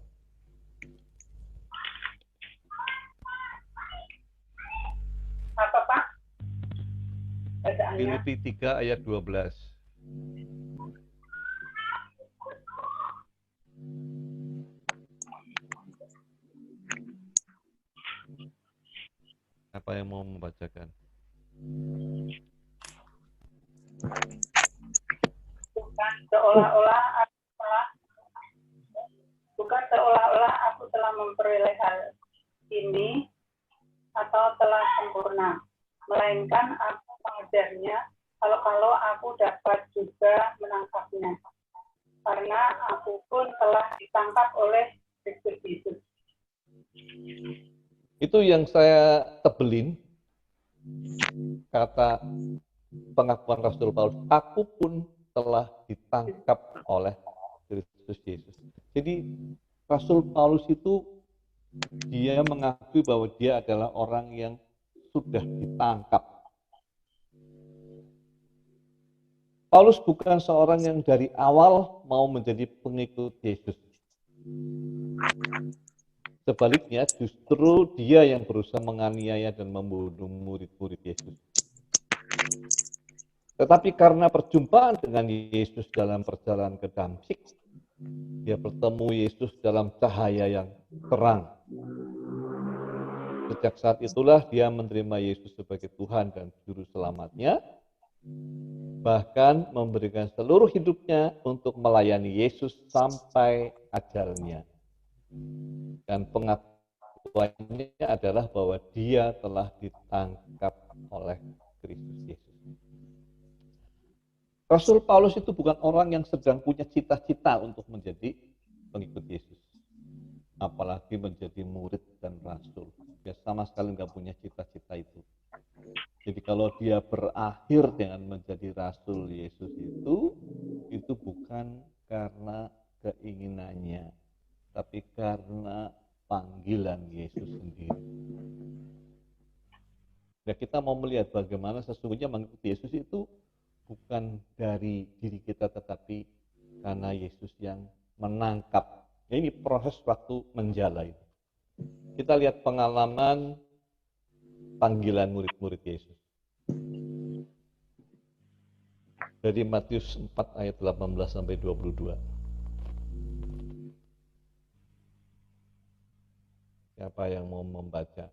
Apa Pak? Bacaannya. Filipi 3 ayat 12. Apa yang mau membacakan? Bukan seolah-olah aku telah memperoleh hal ini atau telah sempurna, melainkan aku mengejarnya kalau aku dapat juga menangkapnya, karena aku pun telah ditangkap oleh Kristus Yesus. Itu yang saya tebelin, kata pengakuan Rasul Paulus, aku pun telah ditangkap oleh Kristus Yesus. Jadi Rasul Paulus itu dia mengakui bahwa dia adalah orang yang sudah ditangkap. Paulus bukan seorang yang dari awal mau menjadi pengikut Yesus. Sebaliknya justru dia yang berusaha menganiaya dan membunuh murid-murid Yesus. Tetapi karena perjumpaan dengan Yesus dalam perjalanan ke Damsyik, dia bertemu Yesus dalam cahaya yang terang. Sejak saat itulah dia menerima Yesus sebagai Tuhan dan Juru Selamatnya, bahkan memberikan seluruh hidupnya untuk melayani Yesus sampai ajalnya. Dan pengakuannya adalah bahwa dia telah ditangkap oleh Kristus Yesus. Rasul Paulus itu bukan orang yang sedang punya cita-cita untuk menjadi pengikut Yesus. Apalagi menjadi murid dan rasul. Dia sama sekali nggak punya cita-cita itu. Jadi kalau dia berakhir dengan menjadi rasul Yesus itu bukan karena keinginannya, tapi karena panggilan Yesus sendiri. Ya, kita mau melihat bagaimana sesungguhnya mengikuti Yesus itu bukan dari diri kita, tetapi karena Yesus yang menangkap. Ini proses waktu menjala itu. Kita lihat pengalaman panggilan murid-murid Yesus. Dari Matius 4 ayat 18 sampai 22. Siapa yang mau membaca?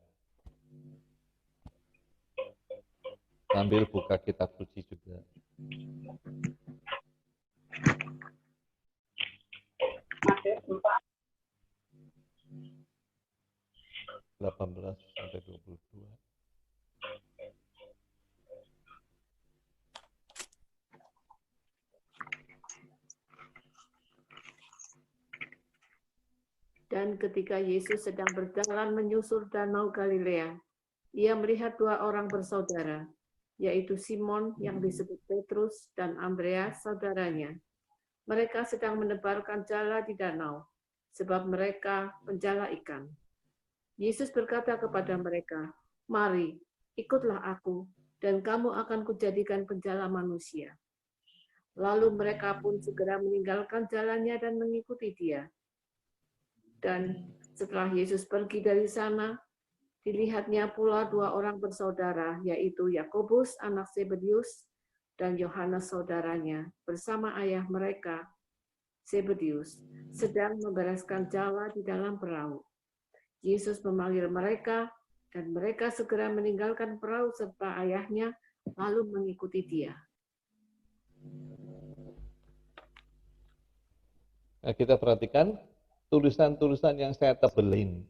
Sambil buka kitab suci juga. Matius 4. 18 sampai 22. Dan ketika Yesus sedang berjalan menyusur Danau Galilea, ia melihat dua orang bersaudara, yaitu Simon yang disebut Petrus dan Andreas saudaranya. Mereka sedang menebarkan jala di danau, sebab mereka penjala ikan. Yesus berkata kepada mereka, "Mari, ikutlah aku, dan kamu akan kujadikan penjala manusia." Lalu mereka pun segera meninggalkan jalannya dan mengikuti dia. Dan setelah Yesus pergi dari sana, dilihatnya pula dua orang bersaudara, yaitu Yakobus anak Zebedius dan Yohanes saudaranya, bersama ayah mereka, Zebedius, sedang membereskan jala di dalam perahu. Yesus memanggil mereka, dan mereka segera meninggalkan perahu serta ayahnya, lalu mengikuti dia. Nah, kita perhatikan tulisan-tulisan yang saya tebelin.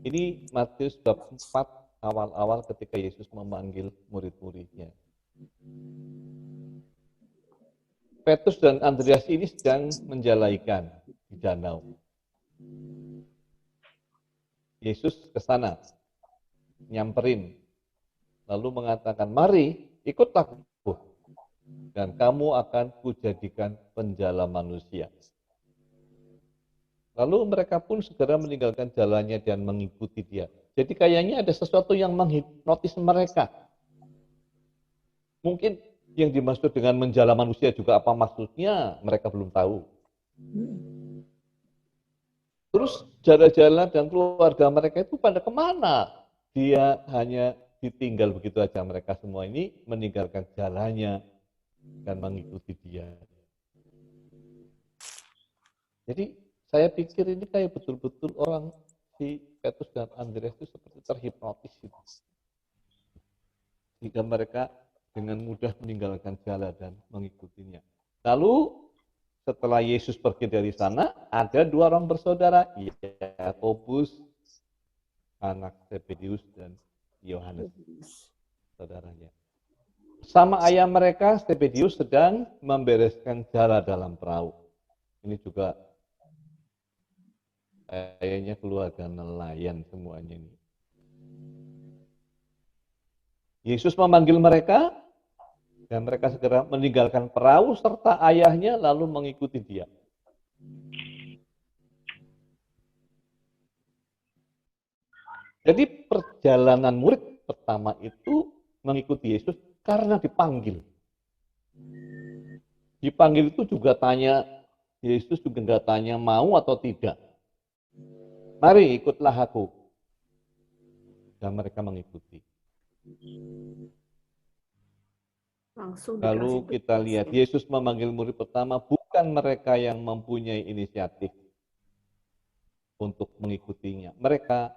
Ini Matius bab 4 awal-awal ketika Yesus memanggil murid-muridnya. Petrus dan Andreas ini sedang menjala ikan di danau. Yesus ke sana, nyamperin, lalu mengatakan, "Mari, ikutlah aku, dan kamu akan kujadikan penjala manusia." Lalu mereka pun segera meninggalkan jalannya dan mengikuti dia. Jadi kayaknya ada sesuatu yang menghipnotis mereka. Mungkin yang dimaksud dengan menjala manusia juga apa maksudnya, mereka belum tahu. Terus jala-jala dan keluarga mereka itu pada kemana? Dia hanya ditinggal begitu aja. Mereka semua ini meninggalkan jalannya dan mengikuti dia. Jadi saya pikir ini kayak betul-betul orang si Petrus dan Andreas itu seperti terhipnotis itu. Sehingga mereka dengan mudah meninggalkan jalan dan mengikutinya. Lalu setelah Yesus pergi dari sana, ada dua orang bersaudara, Yakobus anak Zebedius dan Yohanes saudaranya. Sama ayah mereka, Zebedius sedang membereskan jala dalam perahu. Ini juga kayaknya keluarga nelayan semuanya ini. Yesus memanggil mereka, dan mereka segera meninggalkan perahu serta ayahnya lalu mengikuti dia. Jadi perjalanan murid pertama itu mengikuti Yesus karena dipanggil. Dipanggil itu juga tanya, Yesus juga nggak tanya mau atau tidak. Mari ikutlah aku. Dan mereka mengikuti. Lalu kita lihat Yesus memanggil murid pertama bukan mereka yang mempunyai inisiatif untuk mengikutinya. Mereka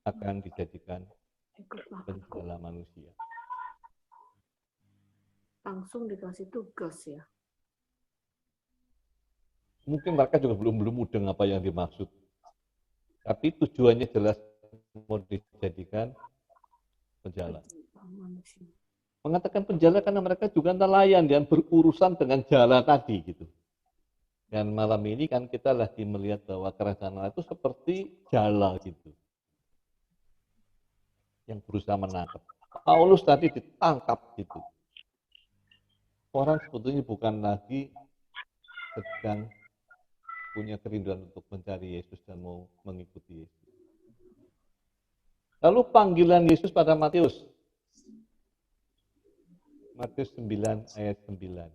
akan dijadikan penjala manusia. Langsung dikasih tugas ya. Mungkin mereka juga belum mudeng apa yang dimaksud. Tapi tujuannya jelas mau dijadikan penjala. Mengatakan penjala karena mereka juga nelayan dan berurusan dengan jala tadi gitu. Dan malam ini kan kita lagi melihat bahwa kerajaan Allah itu seperti jala gitu. Yang berusaha menangkap. Paulus tadi ditangkap gitu. Orang sebetulnya bukan lagi sedang punya kerinduan untuk mencari Yesus dan mau mengikuti Yesus. Lalu panggilan Yesus pada Matius. Matius 9 ayat 9.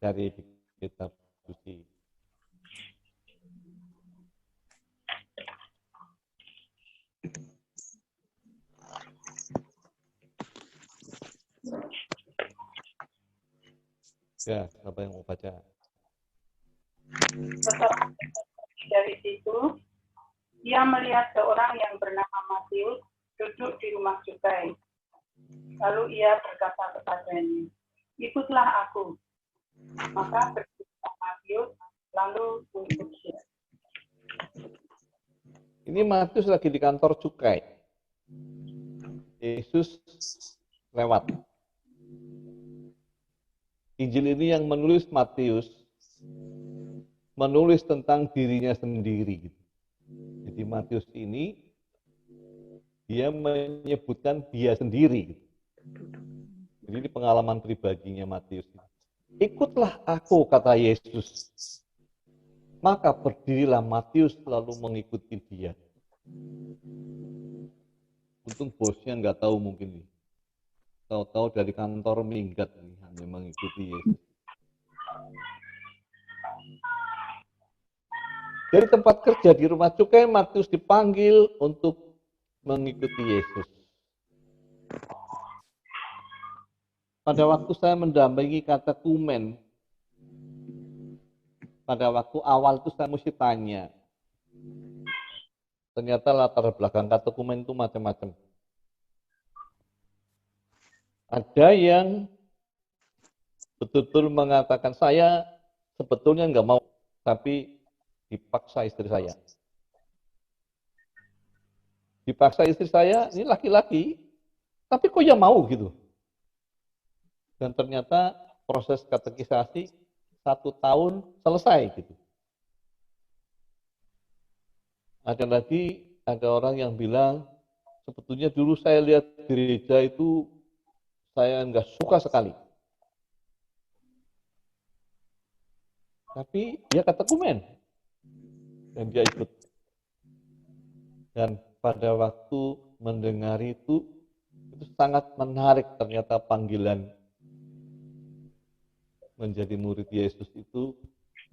Dari kitab suci. Ya, siapa yang mau baca? Dari situ, ia melihat seorang yang bernama Matius duduk di rumah cukai. Lalu ia berkata kepadanya, "Ikutlah aku." Maka pergilah Matius, lalu mengikut dia. Ini Matius lagi di kantor cukai. Yesus lewat. Injil ini yang menulis Matius. menulis tentang dirinya sendiri. Jadi Matius ini dia menyebutkan dia sendiri. Jadi ini pengalaman pribadinya Matius. Ikutlah aku, kata Yesus. Maka berdirilah Matius lalu mengikuti dia. Untung bosnya nggak tahu mungkin nih. Tahu-tahu dari kantor minggat nih, hanya mengikuti Yesus. Dari tempat kerja di rumah cukai, Matius dipanggil untuk mengikuti Yesus. Pada waktu saya mendampingi katekumen, pada waktu awal itu saya mesti tanya. Ternyata latar belakang katekumen itu macam-macam. Ada yang betul-betul mengatakan saya sebetulnya nggak mau, tapi dipaksa istri saya. Dipaksa istri saya, ini laki-laki, tapi kok ya mau gitu. Dan ternyata proses katekisasi 1 tahun selesai gitu. Ada lagi, ada orang yang bilang, sebetulnya dulu saya lihat gereja itu saya nggak suka sekali. Tapi dia katekumen. Dan dia ikut. Dan pada waktu mendengar itu sangat menarik ternyata panggilan menjadi murid Yesus itu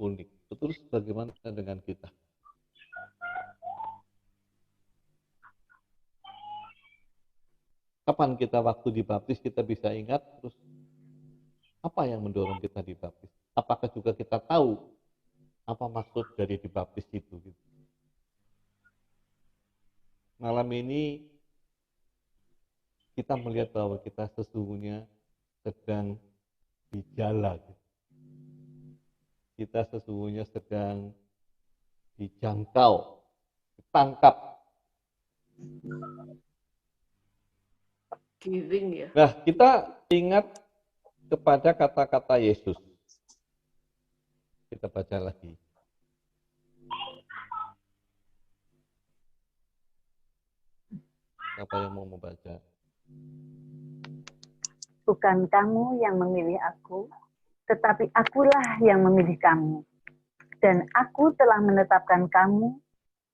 unik. Terus bagaimana dengan kita? Kapan kita waktu dibaptis kita bisa ingat, terus apa yang mendorong kita dibaptis? Apakah juga kita tahu apa maksud dari dibaptis itu? Malam ini kita melihat bahwa kita sesungguhnya sedang dijala. Kita sesungguhnya sedang dijangkau, ditangkap. Giving ya. Nah, kita ingat kepada kata-kata Yesus. Kita baca lagi. Siapa yang mau membaca? Bukan kamu yang memilih aku, tetapi akulah yang memilih kamu. Dan aku telah menetapkan kamu,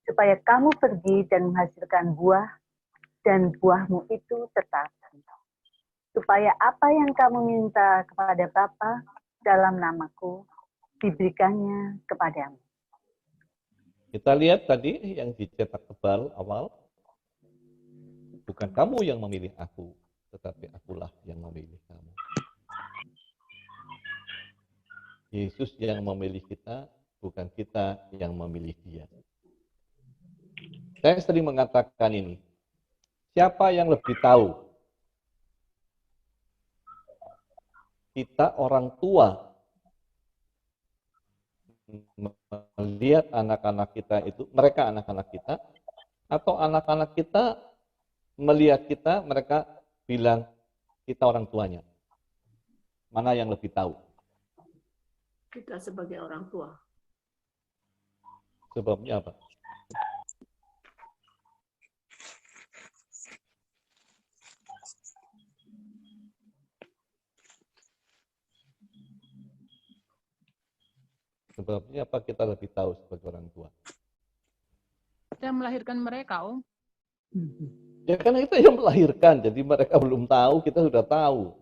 supaya kamu pergi dan menghasilkan buah, dan buahmu itu tetap. Supaya apa yang kamu minta kepada Bapa dalam namaku, diberikannya kepadamu. Kita lihat tadi yang dicetak tebal awal. Bukan kamu yang memilih aku, tetapi akulah yang memilih kamu. Yesus yang memilih kita, bukan kita yang memilih dia. Saya sering mengatakan ini, siapa yang lebih tahu? Kita orang tua melihat anak-anak kita itu, mereka anak-anak kita, atau anak-anak kita melihat kita, mereka bilang kita orang tuanya. Mana yang lebih tahu? Kita sebagai orang tua. Sebabnya apa? Sebabnya apa kita lebih tahu sebagai orang tua? Kita melahirkan mereka, Om. Ya karena kita yang melahirkan, jadi mereka belum tahu, kita sudah tahu.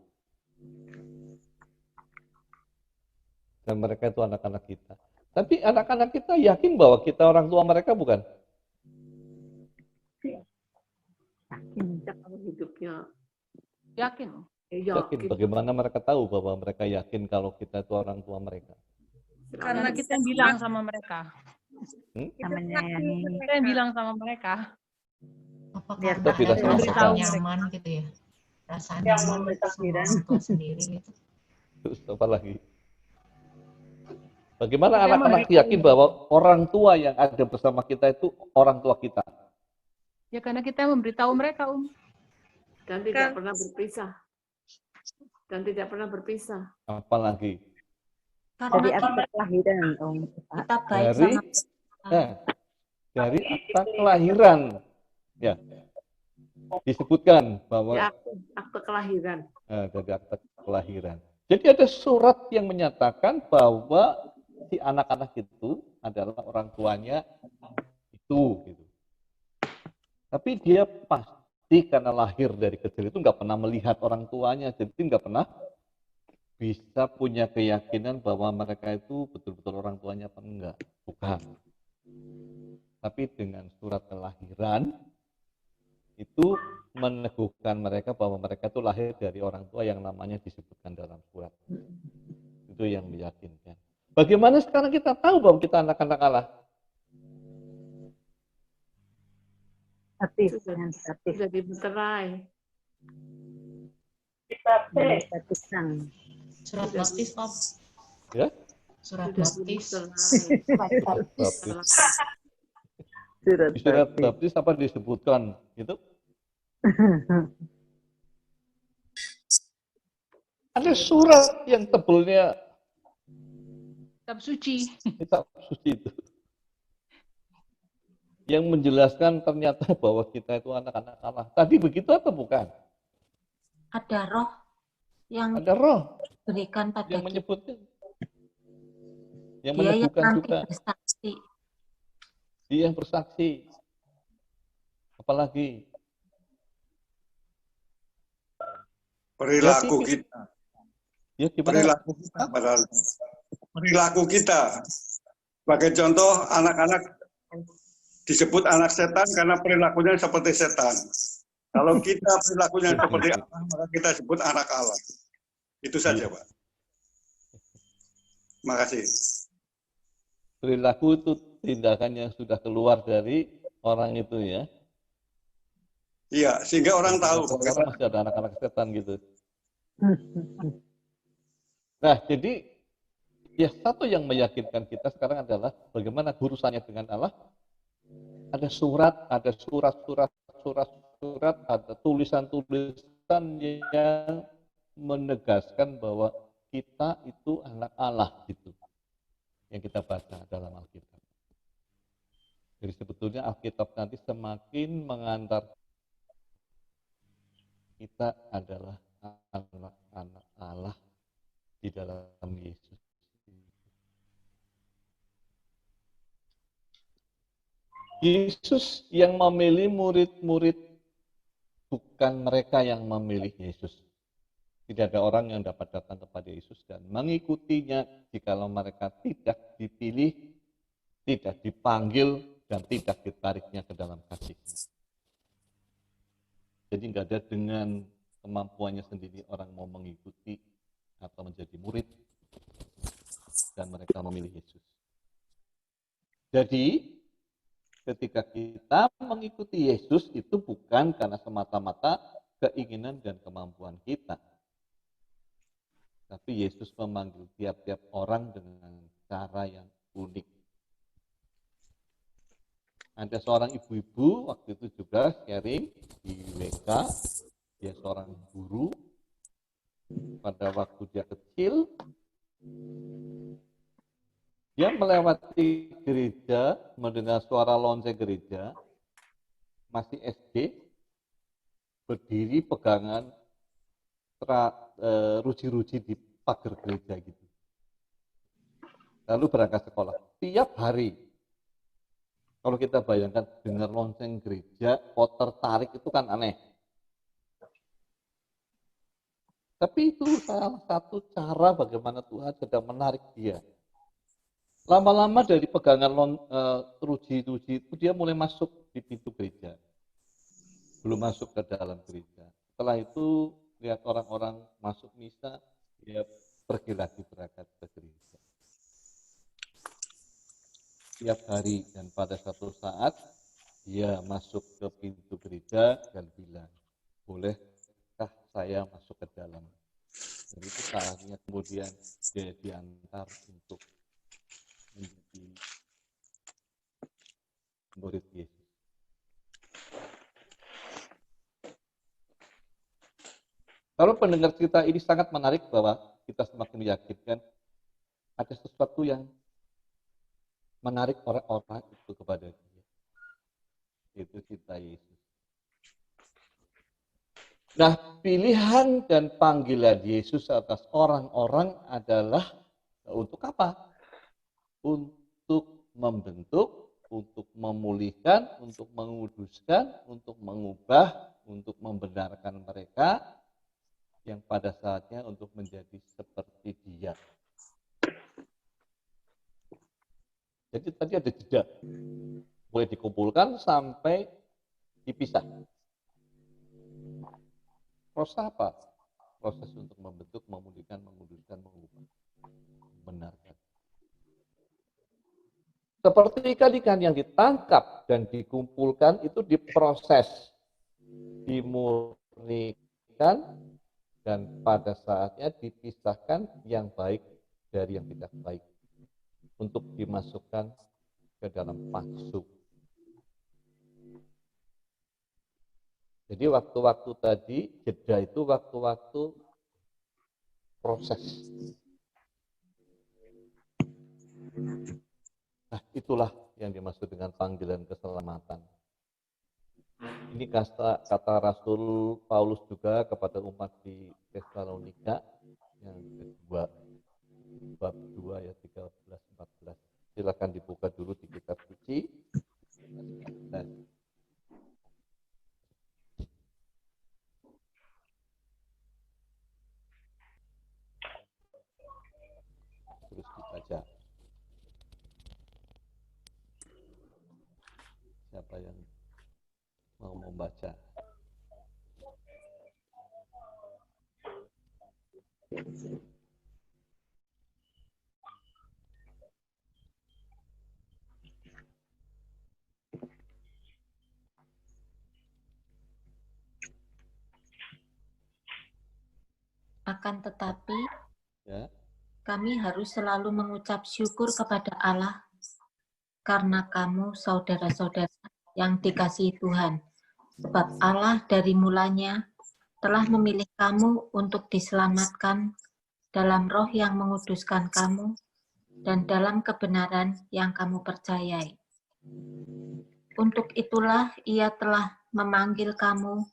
Dan mereka itu anak-anak kita. Tapi anak-anak kita yakin bahwa kita orang tua mereka bukan? Kalau hidupnya Yakin, Om. Yakin. Bagaimana mereka tahu bahwa mereka yakin kalau kita itu orang tua mereka? Karena kita yang bilang sama mereka. Kita yang bilang sama mereka. Apakah Tapi ada rasa nyaman gitu ya? Rasa nyaman itu sama orang tua sendiri gitu. Terus apa lagi? Bagaimana anak-anak yakin bahwa orang tua yang ada bersama kita itu orang tua kita? Ya karena kita memberitahu mereka, Om. Dan tidak pernah berpisah. Dan tidak pernah berpisah. Apalagi? Dari Karena akte kelahiran, Om. kita baik Dari sama dari akta kelahiran, ya disebutkan bahwa Ya, akte kelahiran. dari akta kelahiran. Jadi ada surat yang menyatakan bahwa si anak-anak itu adalah orang tuanya itu, gitu. Tapi dia pasti karena lahir dari kecil itu nggak pernah melihat orang tuanya, jadi nggak pernah bisa punya keyakinan bahwa mereka itu betul-betul orang tuanya apa enggak. Bukan. Tapi dengan surat kelahiran itu meneguhkan mereka bahwa mereka itu lahir dari orang tua yang namanya disebutkan dalam surat. Itu yang meyakinkan. Bagaimana sekarang kita tahu bahwa kita anak-anak Allah? Baptis, Sudah, dengan baptis, sudah dimeterai. Kita dengan baptisan. Surat baptis, Om. Ya? Surat Sudah baptis. dimeterai. Baptis. Surat Di surat baptis. baptis apa disebutkan? Gitu? Ada surat yang tebelnya Kitab suci. kitab suci itu. Yang menjelaskan ternyata bahwa kita itu anak-anak Allah. Tadi begitu atau bukan? ada roh yang Ada roh diberikan pada yang kita. menyebutkan, yang Dia yang meneguhkan nanti juga. bersaksi. Dia yang bersaksi. Apalagi Perilaku Berarti- kita, ya gimana? perilaku kita padahal perilaku kita. Sebagai contoh, anak-anak disebut anak setan karena perilakunya seperti setan. Kalau kita perilakunya seperti Allah, maka kita sebut anak Allah. Itu saja, Pak. Terima kasih. Perilaku itu tindakan yang sudah keluar dari orang itu ya. Iya, sehingga orang tahu. Sekarang masih ada anak-anak setan gitu. Nah, jadi ya satu yang meyakinkan kita sekarang adalah bagaimana urusannya dengan Allah. Ada surat, ada surat, ada tulisan-tulisan yang menegaskan bahwa kita itu anak Allah gitu. Yang kita baca dalam Alkitab. Jadi sebetulnya Alkitab nanti semakin mengantar kita adalah anak-anak Allah di dalam Yesus. Yesus yang memilih murid-murid, bukan mereka yang memilih Yesus. Tidak ada orang yang dapat datang kepada Yesus dan mengikutinya jikalau mereka tidak dipilih, tidak dipanggil, dan tidak ditariknya ke dalam kasih-Nya. Jadi nggak ada dengan kemampuannya sendiri orang mau mengikuti atau menjadi murid dan mereka memilih Yesus. Jadi ketika kita mengikuti Yesus itu bukan karena semata-mata keinginan dan kemampuan kita. Tapi Yesus memanggil tiap-tiap orang dengan cara yang unik. Ada seorang ibu-ibu waktu itu juga sharing di WK, dia seorang guru. Pada waktu dia kecil, dia melewati gereja, mendengar suara lonceng gereja, masih SD, berdiri pegangan ruji-ruji di pagar gereja gitu. Lalu berangkat sekolah. Tiap hari, kalau kita bayangkan dengar lonceng gereja, kok tertarik itu kan aneh. Tapi itu salah satu cara bagaimana Tuhan sedang menarik dia. Lama-lama dari pegangan ruji-ruji itu dia mulai masuk di pintu gereja. Belum masuk ke dalam gereja. Setelah itu lihat orang-orang masuk misa, dia pergi lagi berangkat ke gereja. Tiap hari dan pada satu saat dia masuk ke pintu gereja dan bilang, bolehkah saya masuk ke dalam? Dan itu saatnya kemudian dia diantar untuk menjadi murid Yesus. Kalau pendengar cerita ini sangat menarik bahwa kita semakin meyakinkan ada sesuatu yang menarik orang-orang itu kepada dia. Itu cinta Yesus. Nah, pilihan dan panggilan Yesus atas orang-orang adalah untuk apa? Untuk membentuk, untuk memulihkan, untuk menguduskan, untuk mengubah, untuk membenarkan mereka yang pada saatnya untuk menjadi seperti Dia. Jadi tadi ada jeda, boleh dikumpulkan sampai dipisah. Proses apa? Proses untuk membentuk, memulihkan, menguduskan, mengubah, membenarkan. Seperti ikan-ikan yang ditangkap dan dikumpulkan itu diproses, dimurnikan, dan pada saatnya dipisahkan yang baik dari yang tidak baik untuk dimasukkan ke dalam pasu. Jadi waktu-waktu tadi, jeda itu waktu-waktu proses. Nah, itulah yang dimaksud dengan panggilan keselamatan. Ini kata Rasul Paulus juga kepada umat di Tesalonika yang kedua, bab 2 ayat 13-14. Silakan dibuka dulu di kitab suci. Terus dibaca. Siapa yang mau membaca? Akan tetapi, Ya. kami harus selalu mengucap syukur kepada Allah karena kamu saudara-saudara yang dikasihi Tuhan. Sebab Allah dari mulanya telah memilih kamu untuk diselamatkan dalam roh yang menguduskan kamu dan dalam kebenaran yang kamu percayai. Untuk itulah Ia telah memanggil kamu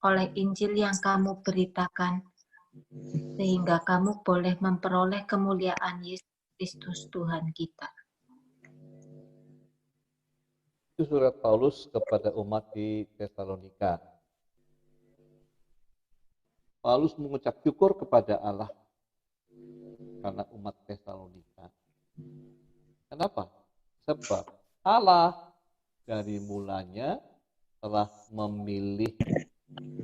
oleh Injil yang kamu beritakan, sehingga kamu boleh memperoleh kemuliaan Yesus Kristus Tuhan kita. Itu surat Paulus kepada umat di Tesalonika. Paulus mengucap syukur kepada Allah karena umat Tesalonika. Kenapa? Sebab Allah dari mulanya telah memilih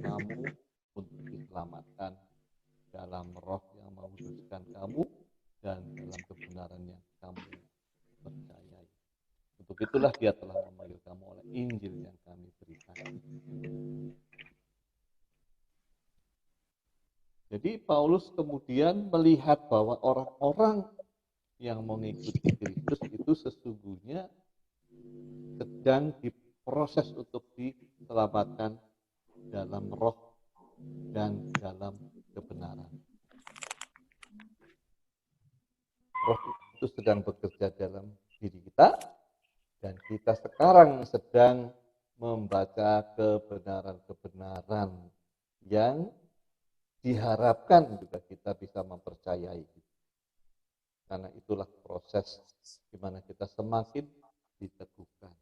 kamu untuk diselamatkan dalam roh yang menguduskan kamu dan dalam kebenaran yang kamu percayai. Untuk itulah Dia telah memanggil kamu oleh Injil yang kami berikan. Jadi Paulus kemudian melihat bahwa orang-orang yang mengikuti Kristus itu sesungguhnya sedang diproses untuk diselamatkan dalam roh dan dalam kebenaran. Roh itu sedang bekerja dalam diri kita, dan kita sekarang sedang membaca kebenaran-kebenaran yang diharapkan juga kita bisa mempercayai. Karena itulah proses di mana kita semakin diteguhkan.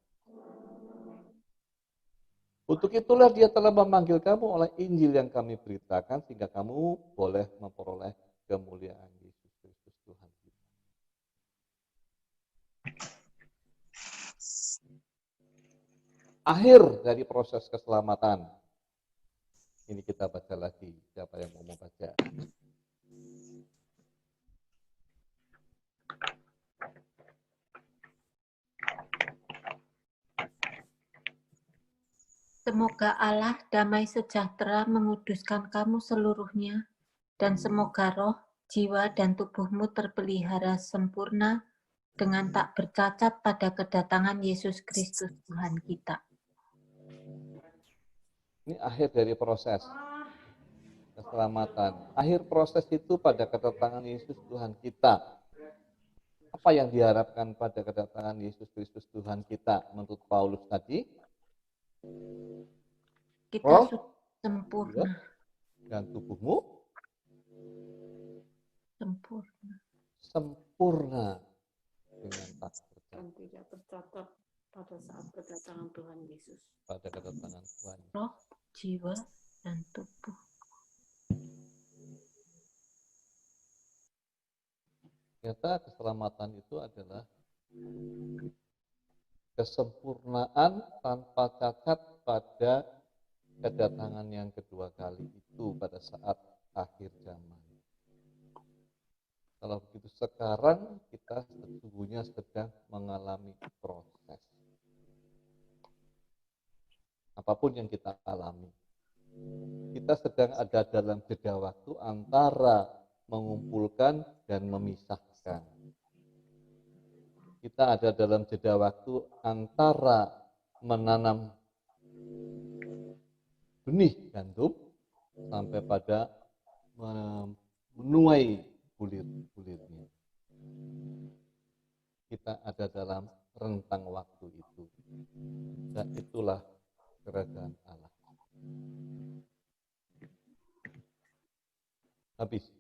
Untuk itulah Dia telah memanggil kamu oleh Injil yang kami beritakan, sehingga kamu boleh memperoleh kemuliaan Yesus Kristus Tuhan kita. Akhir dari proses keselamatan. Ini kita baca lagi. Siapa yang mau membaca? Semoga Allah damai sejahtera menguduskan kamu seluruhnya, dan semoga roh, jiwa, dan tubuhmu terpelihara sempurna dengan tak bercacat pada kedatangan Yesus Kristus Tuhan kita. Ini akhir dari proses keselamatan. Akhir proses itu pada kedatangan Yesus Tuhan kita. Apa yang diharapkan pada kedatangan Yesus Kristus Tuhan kita menurut Paulus tadi? Kita Roh, sudah sempurna. dan tubuhmu Sempurna. sempurna dengan tak bercacat Dan tidak tercatat pada saat kedatangan Tuhan Yesus. pada kedatangan Tuhan. Roh, jiwa, dan tubuh. Ternyata keselamatan itu adalah kesempurnaan tanpa cacat pada kedatangan yang kedua kali itu pada saat akhir zaman. Kalau begitu sekarang kita sesungguhnya sedang mengalami proses. Apapun yang kita alami. Kita sedang ada dalam jeda waktu antara mengumpulkan dan memisahkan. Kita ada dalam jeda waktu antara menanam benih gandum sampai pada menuai bulir-bulirnya. Kita ada dalam rentang waktu itu. Dan itulah kerajaan Allah. Habis.